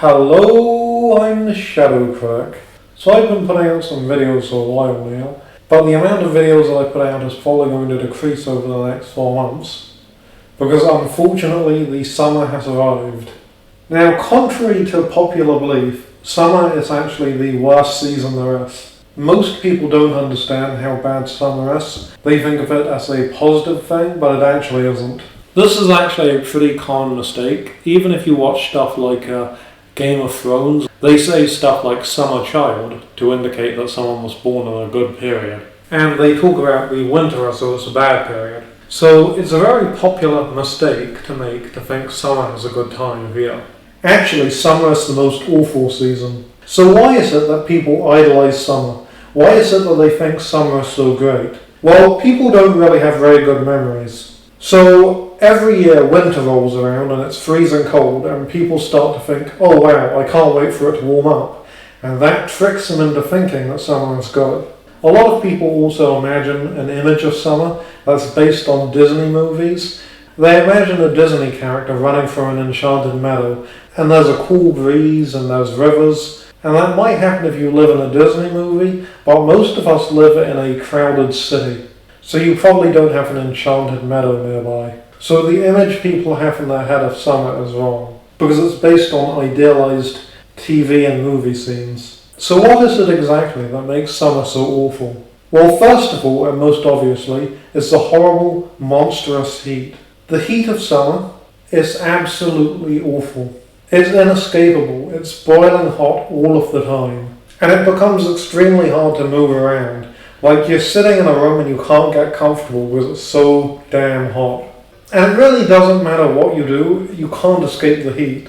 Hello, I'm the Shadow Critic. So I've been putting out some videos for a while now, but the amount of videos that I put out is probably going to decrease over the next 4 months, because unfortunately the summer has arrived. Now, contrary to popular belief, summer is actually the worst season there is. Most people don't understand how bad summer is. They think of it as a positive thing, but it actually isn't. This is actually a pretty common mistake. Even if you watch stuff like Game of Thrones, they say stuff like summer child to indicate that someone was born in a good period. And they talk about the winter as though it's a bad period. So it's a very popular mistake to make to think summer is a good time of year. Actually, summer is the most awful season. So why is it that people idolize summer? Why is it that they think summer is so great? Well, people don't really have very good memories. So every year winter rolls around and it's freezing cold and people start to think, oh wow, I can't wait for it to warm up. And that tricks them into thinking that summer is good. A lot of people also imagine an image of summer that's based on Disney movies. They imagine a Disney character running through an enchanted meadow and there's a cool breeze and there's rivers. And that might happen if you live in a Disney movie, but most of us live in a crowded city. So you probably don't have an enchanted meadow nearby. So the image people have in their head of summer is wrong, because it's based on idealized TV and movie scenes. So what is it exactly that makes summer so awful? Well, first of all, and most obviously, is the horrible, monstrous heat. The heat of summer is absolutely awful. It's inescapable, it's boiling hot all of the time. And it becomes extremely hard to move around. Like you're sitting in a room and you can't get comfortable because it's so damn hot. And it really doesn't matter what you do, you can't escape the heat.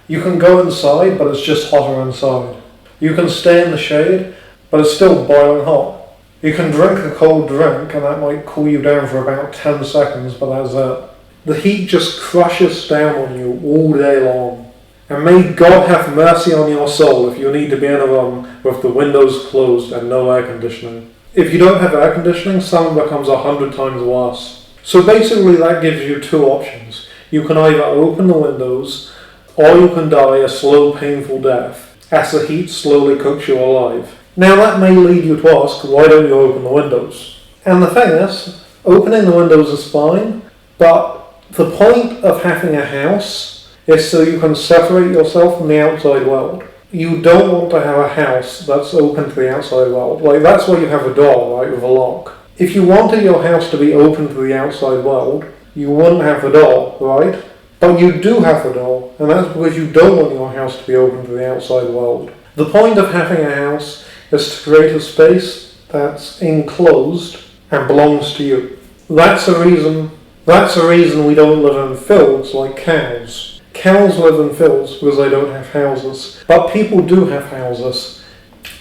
You can go inside, but it's just hotter inside. You can stay in the shade, but it's still boiling hot. You can drink a cold drink and that might cool you down for about 10 seconds, but that's it. The heat just crushes down on you all day long. And may God have mercy on your soul if you need to be in a room with the windows closed and no air conditioning. If you don't have air conditioning, summer becomes 100 times worse. So basically that gives you two options. You can either open the windows, or you can die a slow, painful death, as the heat slowly cooks you alive. Now that may lead you to ask, why don't you open the windows? And the thing is, opening the windows is fine, but the point of having a house is so you can separate yourself from the outside world. You don't want to have a house that's open to the outside world. Like, that's why you have a door, right, with a lock. If you wanted your house to be open to the outside world, you wouldn't have a door, right? But you do have a door, and that's because you don't want your house to be open to the outside world. The point of having a house is to create a space that's enclosed and belongs to you. That's the reason we don't live in fields like cows. Cows live in fields because they don't have houses. But people do have houses.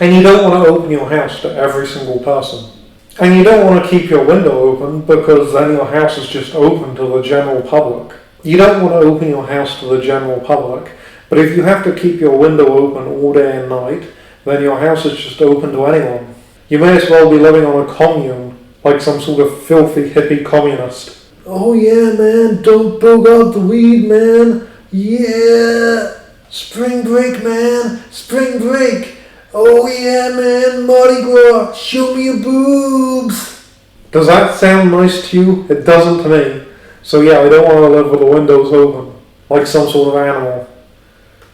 And you don't want to open your house to every single person. And you don't want to keep your window open because then your house is just open to the general public. You don't want to open your house to the general public. But if you have to keep your window open all day and night, then your house is just open to anyone. You may as well be living on a commune, like some sort of filthy hippie communist. Oh yeah, man, don't bug out the weed, man. Yeah. Spring break, man. Spring break. Oh yeah, man. Mardi Gras. Show me your boobs. Does that sound nice to you? It doesn't to me. So yeah, I don't want to live with the windows open, like some sort of animal.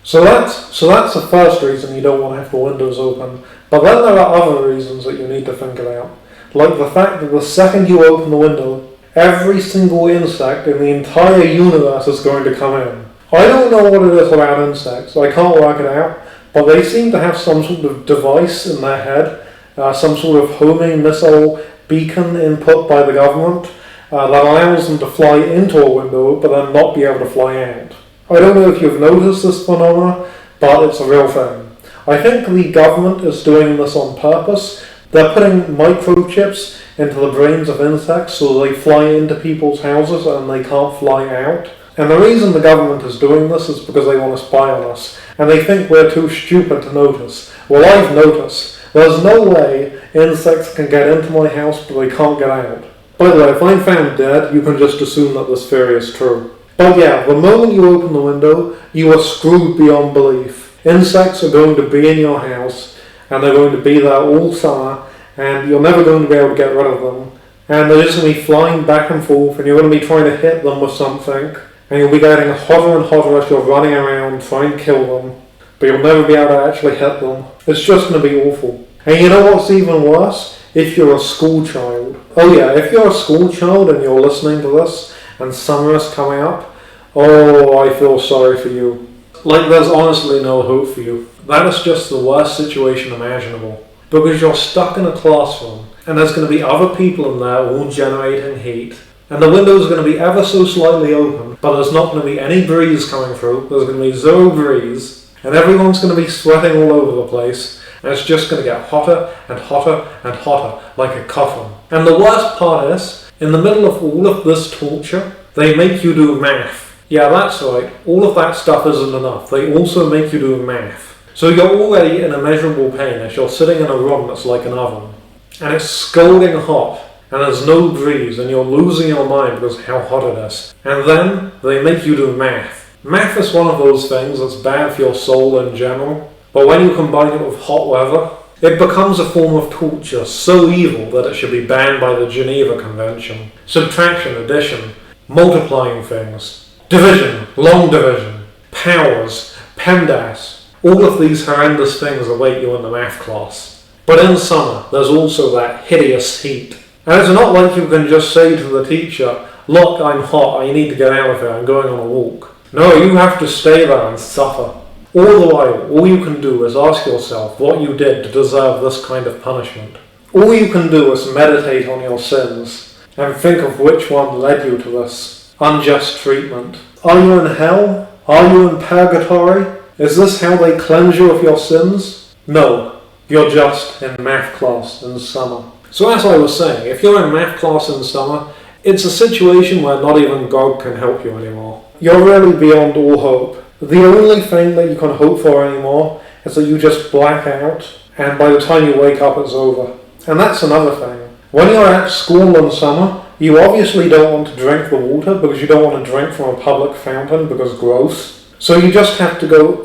So that's the first reason you don't want to have the windows open. But then there are other reasons that you need to think about. Like the fact that the second you open the window, every single insect in the entire universe is going to come in. I don't know what it is about insects, I can't work it out, but they seem to have some sort of device in their head, some sort of homing missile beacon input by the government that allows them to fly into a window but then not be able to fly out. I don't know if you've noticed this phenomenon, but it's a real thing. I think the government is doing this on purpose. They're putting microchips into the brains of insects so they fly into people's houses and they can't fly out. And the reason the government is doing this is because they want to spy on us. And they think we're too stupid to notice. Well, I've noticed. There's no way insects can get into my house but they can't get out. By the way, if I'm found dead, you can just assume that this theory is true. But yeah, the moment you open the window, you are screwed beyond belief. Insects are going to be in your house, and they're going to be there all summer, and you're never going to be able to get rid of them. And they're just going to be flying back and forth, and you're going to be trying to hit them with something, and you'll be getting hotter and hotter as you're running around trying to kill them, but you'll never be able to actually hit them. It's just going to be awful. And you know what's even worse? If you're a school child. Oh yeah, if you're a school child and you're listening to this, and summer is coming up, oh, I feel sorry for you. Like there's honestly no hope for you. That is just the worst situation imaginable. Because you're stuck in a classroom, and there's going to be other people in there all generating heat, and the window's going to be ever so slightly open, but there's not going to be any breeze coming through, there's going to be zero breeze, and everyone's going to be sweating all over the place, and it's just going to get hotter and hotter and hotter, like a coffin. And the worst part is, in the middle of all of this torture, they make you do math. Yeah, that's right, all of that stuff isn't enough, they also make you do math. So you're already in immeasurable pain as you're sitting in a room that's like an oven, and it's scalding hot, and there's no breeze, and you're losing your mind because of how hot it is. And then they make you do math. Math is one of those things that's bad for your soul in general, but when you combine it with hot weather, it becomes a form of torture so evil that it should be banned by the Geneva Convention. Subtraction, addition, multiplying things, division, long division, powers, PEMDAS, all of these horrendous things await you in the math class. But in summer, there's also that hideous heat. And it's not like you can just say to the teacher, look, I'm hot, I need to get out of here, I'm going on a walk. No, you have to stay there and suffer. All the while, all you can do is ask yourself what you did to deserve this kind of punishment. All you can do is meditate on your sins and think of which one led you to this unjust treatment. Are you in hell? Are you in purgatory? Is this how they cleanse you of your sins? No, you're just in math class in summer. So as I was saying, if you're in math class in summer, it's a situation where not even God can help you anymore. You're really beyond all hope. The only thing that you can hope for anymore is that you just black out, and by the time you wake up it's over. And that's another thing. When you're at school in summer, you obviously don't want to drink the water because you don't want to drink from a public fountain because gross. So you just have to go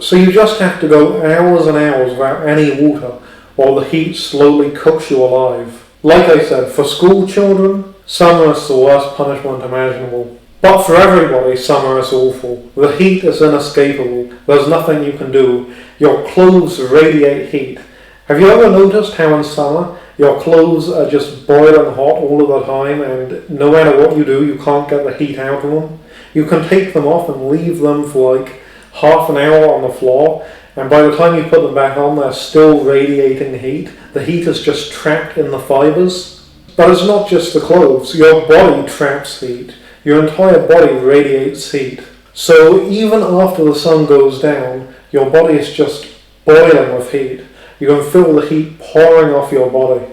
hours and hours without any water, while the heat slowly cooks you alive. Like I said, for school children, summer is the worst punishment imaginable. But for everybody, summer is awful. The heat is inescapable. There's nothing you can do. Your clothes radiate heat. Have you ever noticed how in summer, your clothes are just boiling hot all of the time, and no matter what you do, you can't get the heat out of them? You can take them off and leave them for like half an hour on the floor, and by the time you put them back on, they're still radiating heat. The heat is just trapped in the fibers. But it's not just the clothes. Your body traps heat. Your entire body radiates heat. So even after the sun goes down, your body is just boiling with heat. You can feel the heat pouring off your body.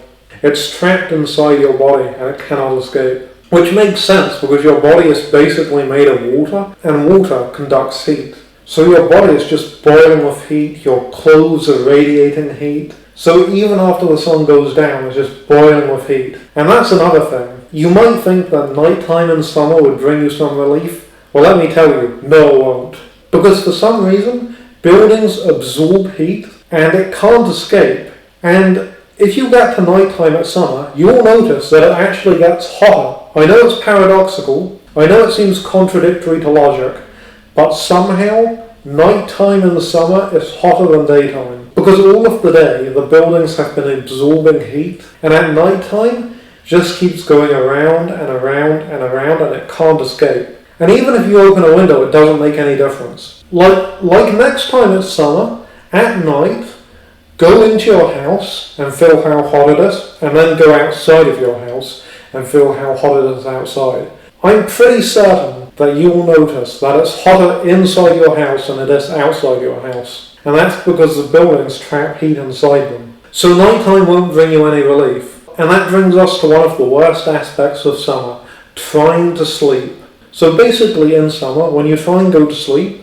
It's trapped inside your body and it cannot escape. Which makes sense because your body is basically made of water, and water conducts heat. So your body is just boiling with heat, your clothes are radiating heat. So even after the sun goes down, it's just boiling with heat. And that's another thing. You might think that nighttime in summer would bring you some relief. Well, let me tell you, no it won't. Because for some reason, buildings absorb heat and it can't escape. And if you get to nighttime at summer, you'll notice that it actually gets hotter. I know it's paradoxical, I know it seems contradictory to logic, but somehow, nighttime in the summer is hotter than daytime. Because all of the day, the buildings have been absorbing heat, and at nighttime, it just keeps going around and around and around, and it can't escape. And even if you open a window, it doesn't make any difference. Like next time it's summer, at night, go into your house and feel how hot it is, and then go outside of your house and feel how hot it is outside. I'm pretty certain that you will notice that it's hotter inside your house than it is outside your house. And that's because the buildings trap heat inside them. So nighttime won't bring you any relief. And that brings us to one of the worst aspects of summer, trying to sleep. So basically in summer, when you try and go to sleep,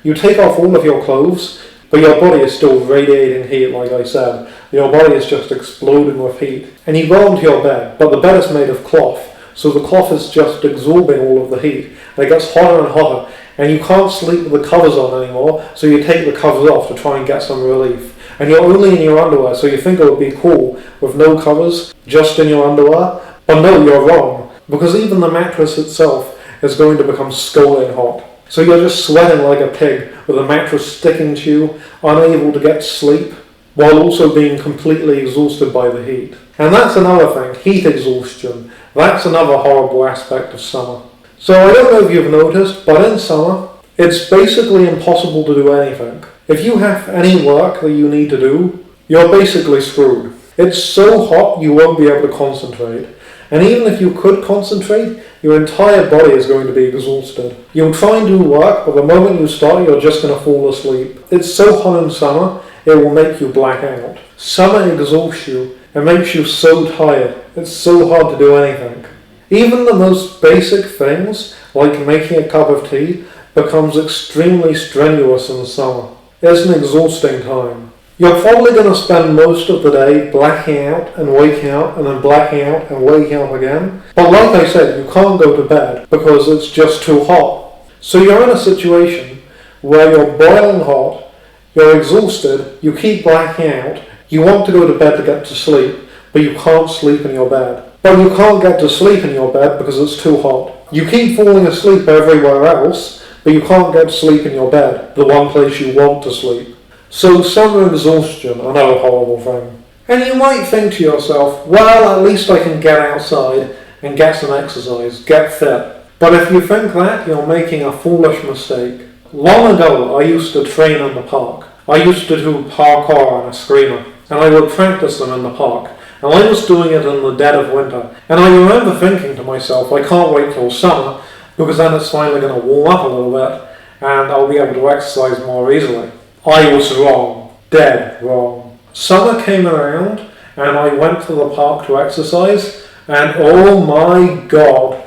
you take off all of your clothes, but your body is still radiating heat, like I said. Your body is just exploding with heat. And you go onto your bed, but the bed is made of cloth, so the cloth is just absorbing all of the heat, and it gets hotter and hotter, and you can't sleep with the covers on anymore, so you take the covers off to try and get some relief. And you're only in your underwear, so you think it would be cool with no covers, just in your underwear, but no, you're wrong, because even the mattress itself is going to become scalding hot. So you're just sweating like a pig with the mattress sticking to you, unable to get sleep, while also being completely exhausted by the heat. And that's another thing, heat exhaustion. That's another horrible aspect of summer. So I don't know if you've noticed, but in summer, it's basically impossible to do anything. If you have any work that you need to do, you're basically screwed. It's so hot you won't be able to concentrate. And even if you could concentrate, your entire body is going to be exhausted. You'll try and do work, but the moment you start, you're just going to fall asleep. It's so hot in summer, it will make you black out. Summer exhausts you. It makes you so tired. It's so hard to do anything. Even the most basic things, like making a cup of tea, becomes extremely strenuous in the summer. It's an exhausting time. You're probably going to spend most of the day blacking out and waking up and then blacking out and waking up again. But like I said, you can't go to bed because it's just too hot. So you're in a situation where you're boiling hot, you're exhausted, you keep blacking out, you want to go to bed to get to sleep, but you can't sleep in your bed. But you can't get to sleep in your bed because it's too hot. You keep falling asleep everywhere else, but you can't get to sleep in your bed, the one place you want to sleep. So summer exhaustion, another horrible thing. And you might think to yourself, well, at least I can get outside and get some exercise, get fit. But if you think that, you're making a foolish mistake. Long ago, I used to train in the park. I used to do parkour and a screamer, and I would practice them in the park. And I was doing it in the dead of winter. And I remember thinking to myself, I can't wait till summer, because then it's finally going to warm up a little bit, and I'll be able to exercise more easily. I was wrong. Dead wrong. Summer came around, and I went to the park to exercise, and oh my God,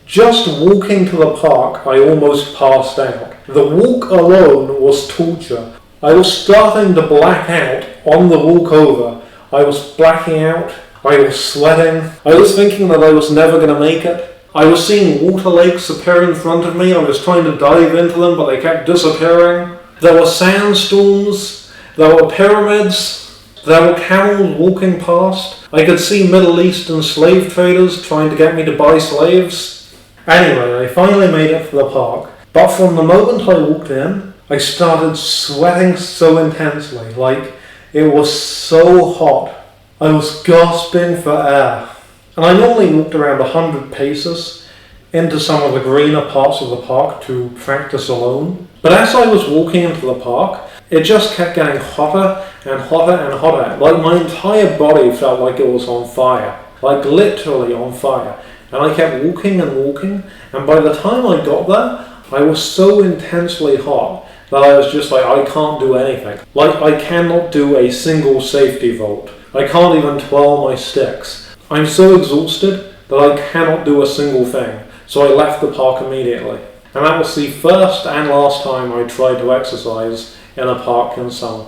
just walking to the park, I almost passed out. The walk alone was torture. I was starting to black out on the walk over. I was blacking out. I was sweating. I was thinking that I was never going to make it. I was seeing water lakes appear in front of me. I was trying to dive into them, but they kept disappearing. There were sandstorms. There were pyramids. There were camels walking past. I could see Middle Eastern slave traders trying to get me to buy slaves. Anyway, I finally made it to the park. But from the moment I walked in, I started sweating so intensely, like it was so hot. I was gasping for air. And I normally walked around 100 paces into some of the greener parts of the park to practice alone. But as I was walking into the park, it just kept getting hotter and hotter and hotter. Like my entire body felt like it was on fire. Like literally on fire. And I kept walking and walking, and by the time I got there, I was so intensely hot that I was just like, I can't do anything. Like, I cannot do a single safety vault. I can't even twirl my sticks. I'm so exhausted that I cannot do a single thing. So I left the park immediately. And that was the first and last time I tried to exercise in a park in summer.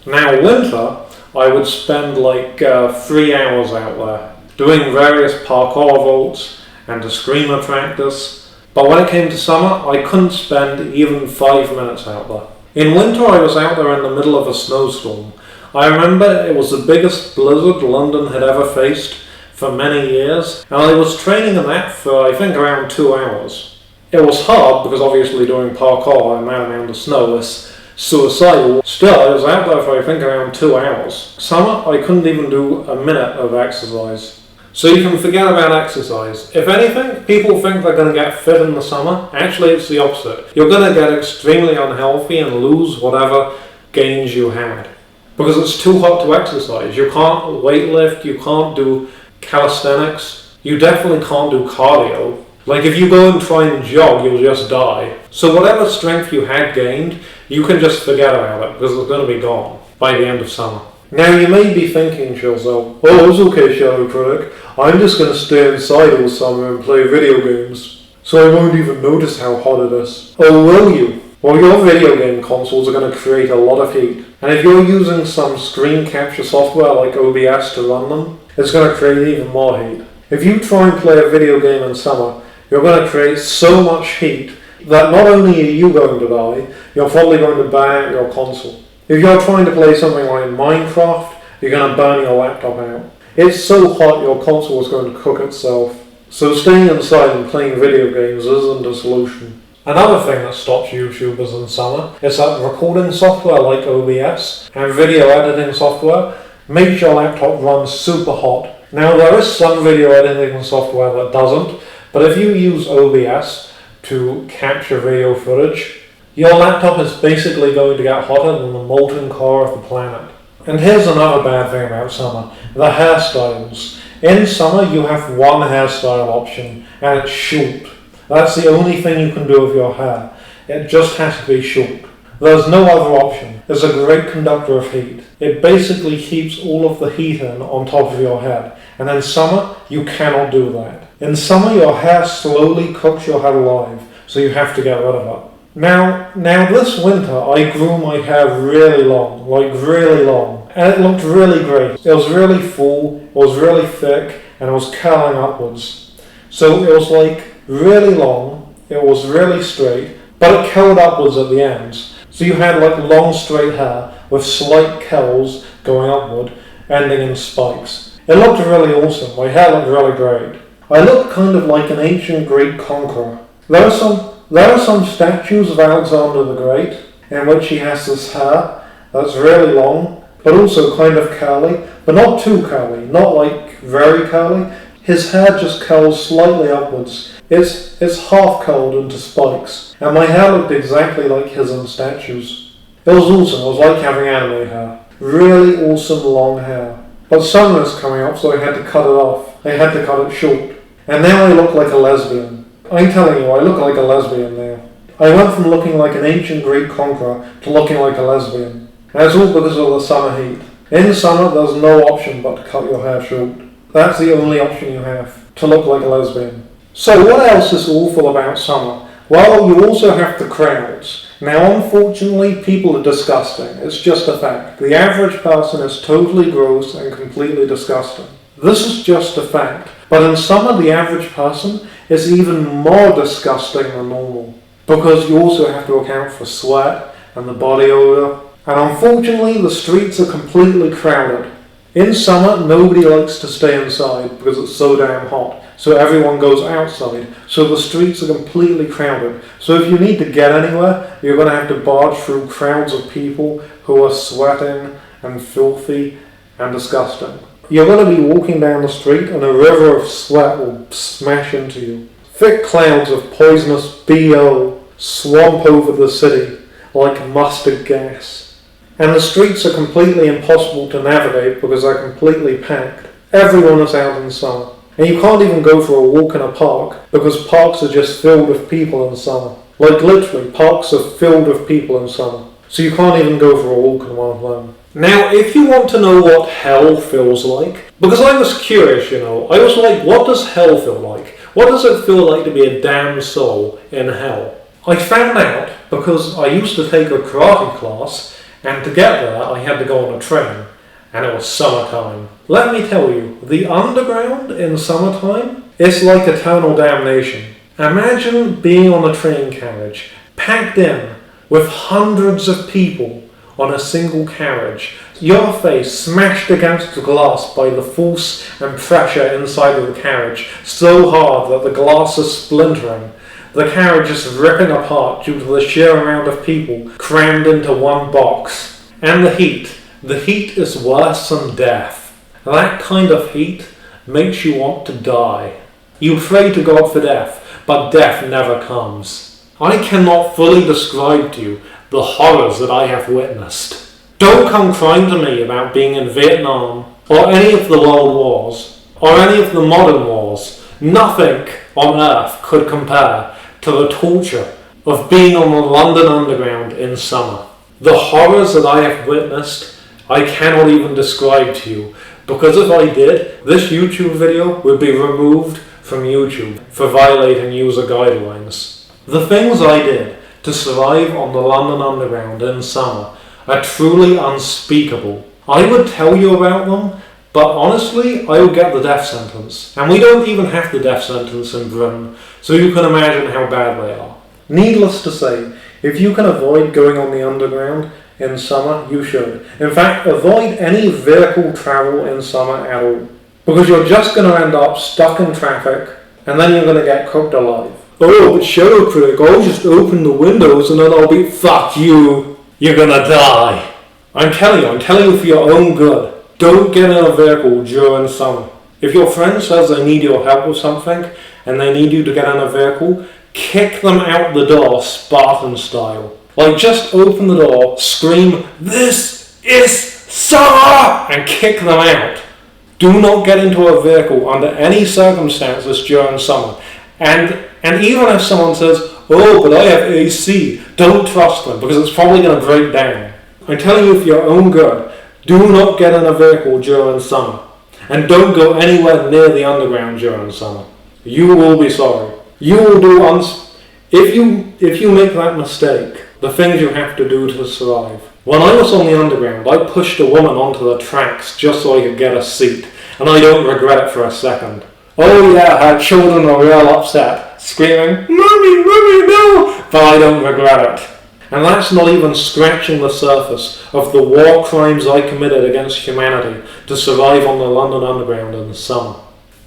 Now, winter, I would spend like 3 hours out there, doing various parkour vaults and a screamer practice. But when it came to summer, I couldn't spend even 5 minutes out there. In winter, I was out there in the middle of a snowstorm. I remember it was the biggest blizzard London had ever faced for many years, and I was training in that for I think around 2 hours. It was hard because obviously doing parkour and mounting the snow is suicidal. Still, I was out there for I think around 2 hours. Summer, I couldn't even do a minute of exercise. So you can forget about exercise. If anything, people think they're going to get fit in the summer. Actually, it's the opposite. You're going to get extremely unhealthy and lose whatever gains you had. Because it's too hot to exercise. You can't weightlift, you can't do calisthenics, you definitely can't do cardio. Like if you go and try and jog, you'll just die. So whatever strength you had gained, you can just forget about it because it's going to be gone by the end of summer. Now you may be thinking to yourself, oh, it's okay, Shadow Critic, I'm just going to stay inside all summer and play video games, so I won't even notice how hot it is. Oh, will you? Well, your video game consoles are going to create a lot of heat, and if you're using some screen capture software like OBS to run them, it's going to create even more heat. If you try and play a video game in summer, you're going to create so much heat that not only are you going to die, you're probably going to burn out your console. If you're trying to play something like Minecraft, you're going to burn your laptop out. It's so hot your console is going to cook itself. So staying inside and playing video games isn't a solution. Another thing that stops YouTubers in summer is that recording software like OBS and video editing software makes your laptop run super hot. Now there is some video editing software that doesn't, but if you use OBS to capture video footage, your laptop is basically going to get hotter than the molten core of the planet. And here's another bad thing about summer, the hairstyles. In summer you have one hairstyle option, and it's short. That's the only thing you can do with your hair. It just has to be short. There's no other option. It's a great conductor of heat. It basically keeps all of the heat in on top of your head. And in summer, you cannot do that. In summer, your hair slowly cooks your head alive, so you have to get rid of it. Now this winter, I grew my hair really long, and it looked really great. It was really full, it was really thick, and it was curling upwards. So it was like really long, it was really straight, but it curled upwards at the ends. So you had like long straight hair with slight curls going upward, ending in spikes. It looked really awesome, my hair looked really great. I looked kind of like an ancient Greek conqueror. There are some statues of Alexander the Great in which he has this hair that's really long, but also kind of curly, but not too curly, not like very curly. His hair just curls slightly upwards. It's half curled into spikes, and my hair looked exactly like his in statues. It was awesome, it was like having anime hair. Really awesome long hair. But summer is coming up, so I had to cut it off. I had to cut it short. And now I look like a lesbian. I'm telling you, I look like a lesbian now. I went from looking like an ancient Greek conqueror to looking like a lesbian. And it's all because of the summer heat. In summer, there's no option but to cut your hair short. That's the only option you have, to look like a lesbian. So what else is awful about summer? Well, you also have the crowds. Now, unfortunately, people are disgusting. It's just a fact. The average person is totally gross and completely disgusting. This is just a fact. But in summer, the average person is even more disgusting than normal. Because you also have to account for sweat and the body odor. And unfortunately, the streets are completely crowded. In summer, nobody likes to stay inside because it's so damn hot. So everyone goes outside. So the streets are completely crowded. So if you need to get anywhere, you're going to have to barge through crowds of people who are sweating and filthy and disgusting. You're going to be walking down the street and a river of sweat will smash into you. Thick clouds of poisonous BO swamp over the city like mustard gas. And the streets are completely impossible to navigate because they're completely packed. Everyone is out in summer. And you can't even go for a walk in a park because parks are just filled with people in summer. Like literally, parks are filled with people in summer. So you can't even go for a walk in one of them. Now, if you want to know what hell feels like, because I was curious, I was like, what does hell feel like? What does it feel like to be a damned soul in hell? I found out because I used to take a karate class, and to get there I had to go on a train, and it was summertime. Let me tell you, the underground in summertime is like eternal damnation. Imagine being on a train carriage, packed in, with hundreds of people on a single carriage, your face smashed against the glass by the force and pressure inside of the carriage, so hard that the glass is splintering. The carriage is ripping apart due to the sheer amount of people crammed into one box. And the heat is worse than death. That kind of heat makes you want to die. You pray to God for death, but death never comes. I cannot fully describe to you the horrors that I have witnessed. Don't come crying to me about being in Vietnam, or any of the world wars, or any of the modern wars. Nothing on earth could compare to the torture of being on the London Underground in summer. The horrors that I have witnessed, I cannot even describe to you, because if I did, this YouTube video would be removed from YouTube for violating user guidelines. The things I did to survive on the London Underground in summer are truly unspeakable. I would tell you about them, But honestly, I would get the death sentence. And we don't even have the death sentence in Britain, so you can imagine how bad they are. Needless to say, if you can avoid going on the underground in summer, you should. In fact, avoid any vehicle travel in summer at all. Because you're just going to end up stuck in traffic, and then you're going to get cooked alive. Oh, but Shadow Critic, I'll just open the windows and then I'll be, fuck you, you're going to die. I'm telling you for your own good. Don't get in a vehicle during summer. If your friend says they need your help with something, and they need you to get in a vehicle, kick them out the door Spartan style. Like, just open the door, scream, "This is summer!" and kick them out. Do not get into a vehicle under any circumstances during summer. And even if someone says, "Oh, but I have AC," don't trust them, because it's probably going to break down. I'm telling you for your own good, do not get in a vehicle during summer. And don't go anywhere near the underground during summer. You will be sorry. You will do if you make that mistake, the things you have to do to survive. When I was on the underground, I pushed a woman onto the tracks just so I could get a seat, and I don't regret it for a second. Oh yeah, her children were real upset, screaming, "Mummy, Mummy, no!" But I don't regret it. And that's not even scratching the surface of the war crimes I committed against humanity to survive on the London Underground in the summer.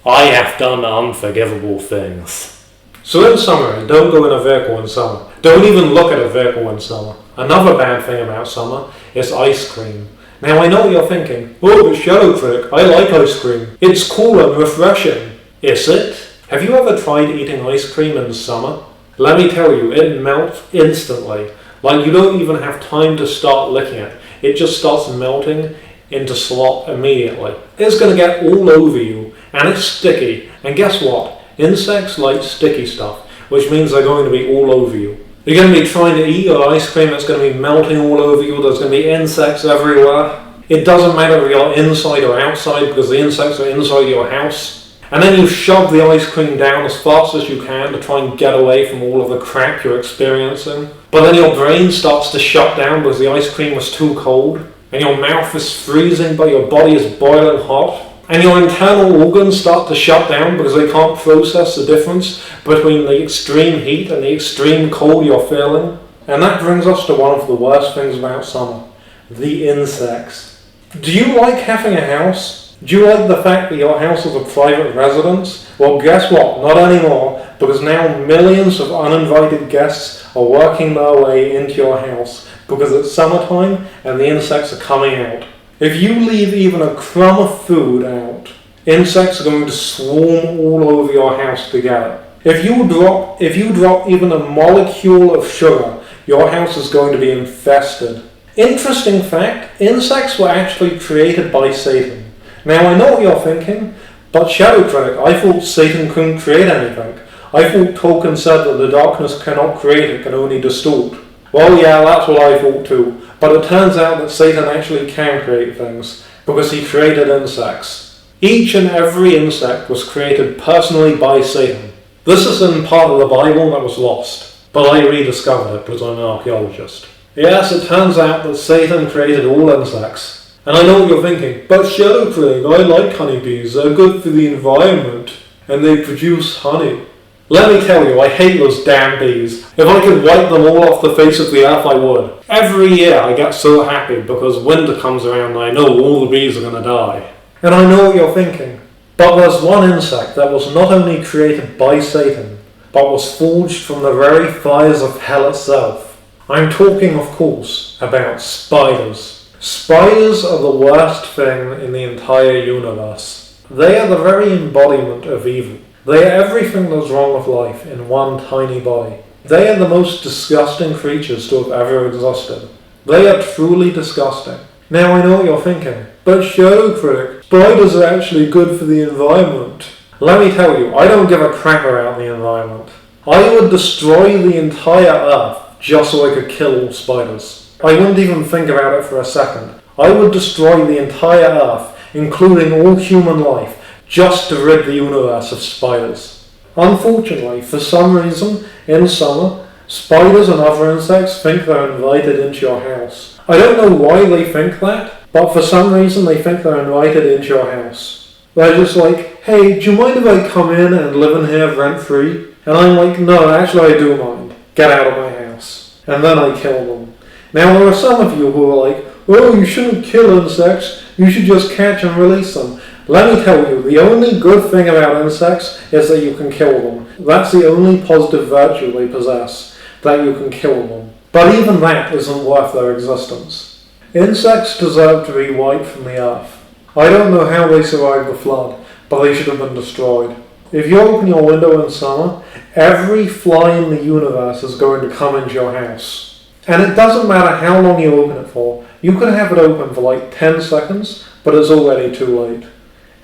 I have done unforgivable things. So in summary, don't go in a vehicle in summer. Don't even look at a vehicle in summer. Another bad thing about summer is ice cream. Now I know what you're thinking. Oh, but Shadow Critic, I like ice cream. It's cool and refreshing. Is it? Have you ever tried eating ice cream in the summer? Let me tell you, it melts instantly. Like, you don't even have time to start licking it. It just starts melting into slop immediately. It's going to get all over you, and it's sticky. And guess what? Insects like sticky stuff, which means they're going to be all over you. You're going to be trying to eat your ice cream, it's going to be melting all over you, there's going to be insects everywhere. It doesn't matter if you're inside or outside, because the insects are inside your house. And then you shove the ice cream down as fast as you can to try and get away from all of the crap you're experiencing. But then your brain starts to shut down because the ice cream was too cold, and your mouth is freezing but your body is boiling hot. And your internal organs start to shut down because they can't process the difference between the extreme heat and the extreme cold you're feeling. And that brings us to one of the worst things about summer: the insects. Do you like having a house? Do you like the fact that your house is a private residence? Well, guess what? Not anymore, because now millions of uninvited guests are working their way into your house because it's summertime and the insects are coming out. If you leave even a crumb of food out, insects are going to swarm all over your house together. If you drop even a molecule of sugar, your house is going to be infested. Interesting fact, insects were actually created by Satan. Now I know what you're thinking, but Shadow Critic, I thought Satan couldn't create anything. I thought Tolkien said that the darkness cannot create, it can only distort. Well, yeah, that's what I thought too, but it turns out that Satan actually can create things, because he created insects. Each and every insect was created personally by Satan. This is in part of the Bible that was lost, but I rediscovered it because I'm an archaeologist. Yes, it turns out that Satan created all insects. And I know what you're thinking, but Shadow Critic, I like honeybees, they're good for the environment, and they produce honey. Let me tell you, I hate those damn bees. If I could wipe them all off the face of the earth, I would. Every year I get so happy because winter comes around and I know all the bees are going to die. And I know what you're thinking, but there's one insect that was not only created by Satan, but was forged from the very fires of hell itself. I'm talking, of course, about spiders. Spiders are the worst thing in the entire universe. They are the very embodiment of evil. They are everything that's wrong with life in one tiny body. They are the most disgusting creatures to have ever existed. They are truly disgusting. Now I know what you're thinking, but Shadow Critic, spiders are actually good for the environment. Let me tell you, I don't give a crap about the environment. I would destroy the entire earth just so I could kill all spiders. I wouldn't even think about it for a second. I would destroy the entire earth, including all human life, just to rid the universe of spiders. Unfortunately, for some reason, in summer, spiders and other insects think they're invited into your house. I don't know why they think that, but for some reason they think they're invited into your house. They're just like, hey, do you mind if I come in and live in here rent-free? And I'm like, no, actually I do mind. Get out of my house. And then I kill them. Now there are some of you who are like, oh, you shouldn't kill insects, you should just catch and release them. Let me tell you, the only good thing about insects is that you can kill them. That's the only positive virtue they possess, that you can kill them. But even that isn't worth their existence. Insects deserve to be wiped from the earth. I don't know how they survived the flood, but they should have been destroyed. If you open your window in summer, every fly in the universe is going to come into your house. And it doesn't matter how long you open it for. You could have it open for like 10 seconds, but it's already too late.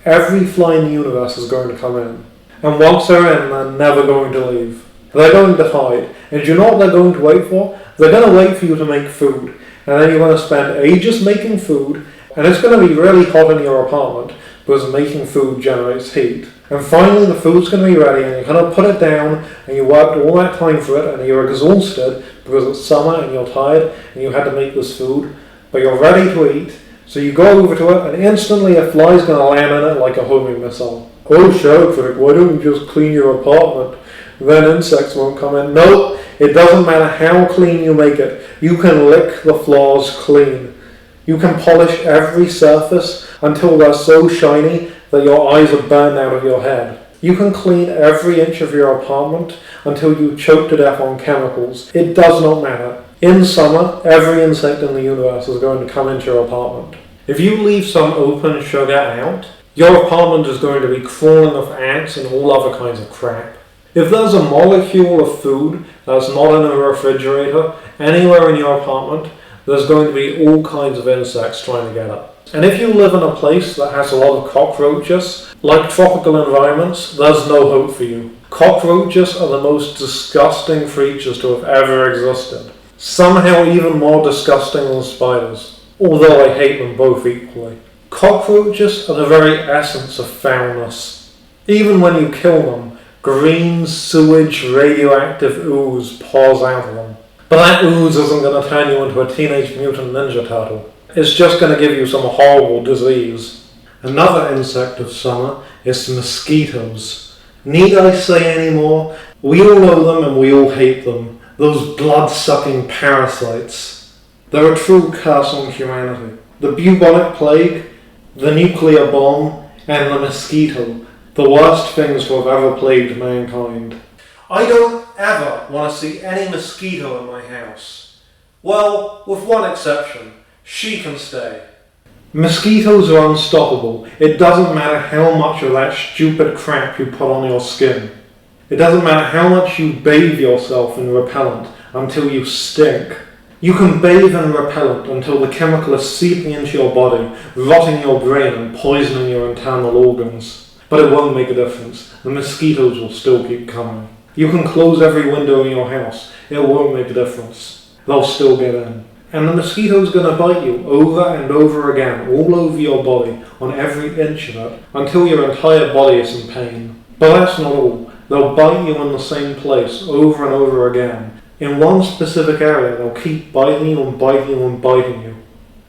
Every fly in the universe is going to come in. And once they're in, they're never going to leave. They're going to hide. And do you know what they're going to wait for? They're going to wait for you to make food. And then you're going to spend ages making food, and it's going to be really hot in your apartment because making food generates heat. And finally the food's going to be ready, and you're going to put it down, and you worked all that time for it, and you're exhausted because it's summer and you're tired and you had to make this food, but you're ready to eat. So you go over to it, and instantly a fly's going to land in it like a homing missile. Oh, Shadow Critic, why don't you just clean your apartment? Then insects won't come in. Nope, it doesn't matter how clean you make it. You can lick the floors clean. You can polish every surface until they're so shiny that your eyes are burned out of your head. You can clean every inch of your apartment until you choke to death on chemicals. It does not matter. In summer, every insect in the universe is going to come into your apartment. If you leave some open sugar out, your apartment is going to be crawling with ants and all other kinds of crap. If there's a molecule of food that's not in a refrigerator anywhere in your apartment, there's going to be all kinds of insects trying to get it. And if you live in a place that has a lot of cockroaches, like tropical environments, there's no hope for you. Cockroaches are the most disgusting creatures to have ever existed. Somehow even more disgusting than spiders, although I hate them both equally. Cockroaches are the very essence of foulness. Even when you kill them, green sewage radioactive ooze pours out of them. But that ooze isn't going to turn you into a Teenage Mutant Ninja Turtle. It's just going to give you some horrible disease. Another insect of summer is mosquitoes. Need I say any more? We all know them and we all hate them. Those blood-sucking parasites. They're a true curse on humanity. The bubonic plague, the nuclear bomb, and the mosquito. The worst things to have ever plagued mankind. I don't ever want to see any mosquito in my house. Well, with one exception. She can stay. Mosquitoes are unstoppable. It doesn't matter how much of that stupid crap you put on your skin. It doesn't matter how much you bathe yourself in repellent until you stink. You can bathe in repellent until the chemical is seeping into your body, rotting your brain and poisoning your internal organs. But it won't make a difference. The mosquitoes will still keep coming. You can close every window in your house. It won't make a difference. They'll still get in. And the mosquito's going to bite you over and over again, all over your body, on every inch of it, until your entire body is in pain. But that's not all. They'll bite you in the same place, over and over again. In one specific area, they'll keep biting you and biting you and biting you.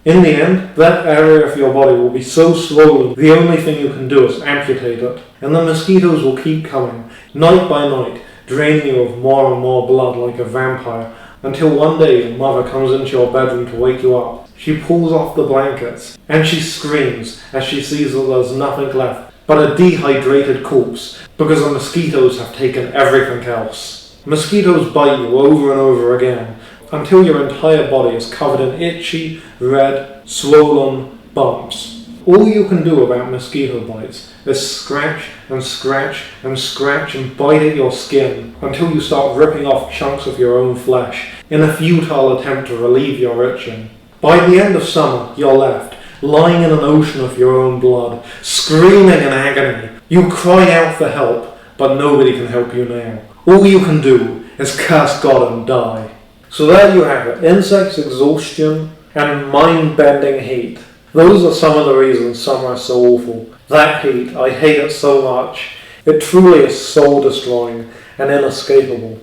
In the end, that area of your body will be so swollen, the only thing you can do is amputate it. And the mosquitoes will keep coming, night by night, draining you of more and more blood like a vampire, until one day your mother comes into your bedroom to wake you up. She pulls off the blankets, and she screams as she sees that there's nothing left but a dehydrated corpse, because the mosquitoes have taken everything else. Mosquitoes bite you over and over again, until your entire body is covered in itchy, red, swollen bumps. All you can do about mosquito bites is scratch and scratch and scratch and bite at your skin until you start ripping off chunks of your own flesh in a futile attempt to relieve your itching. By the end of summer, you're left, lying in an ocean of your own blood, screaming in agony. You cry out for help, but nobody can help you now. All you can do is curse God and die. So there you have it, insects, exhaustion, and mind-bending heat. Those are some of the reasons summer is so awful. That heat, I hate it so much. It truly is soul-destroying and inescapable.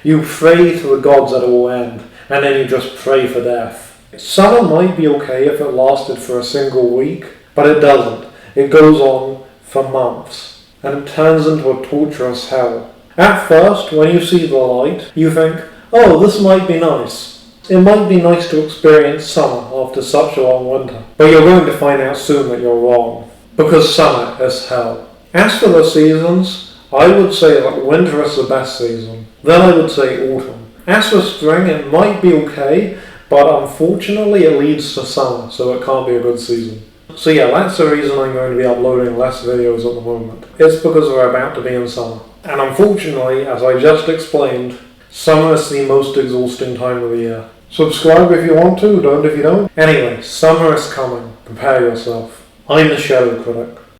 You pray to the gods at all end, and then you just pray for death. Summer might be okay if it lasted for a single week, but it doesn't. It goes on for months, and it turns into a torturous hell. At first, when you see the light, you think, oh, this might be nice. It might be nice to experience summer after such a long winter. But you're going to find out soon that you're wrong, because summer is hell. As for the seasons, I would say that winter is the best season. Then I would say autumn. As for spring, it might be okay, but unfortunately it leads to summer, so it can't be a good season. So yeah, that's the reason I'm going to be uploading less videos at the moment. It's because we're about to be in summer. And unfortunately, as I just explained, summer is the most exhausting time of the year. Subscribe if you want to, don't if you don't. Anyway, summer is coming. Prepare yourself. I'm the Shadow Critic.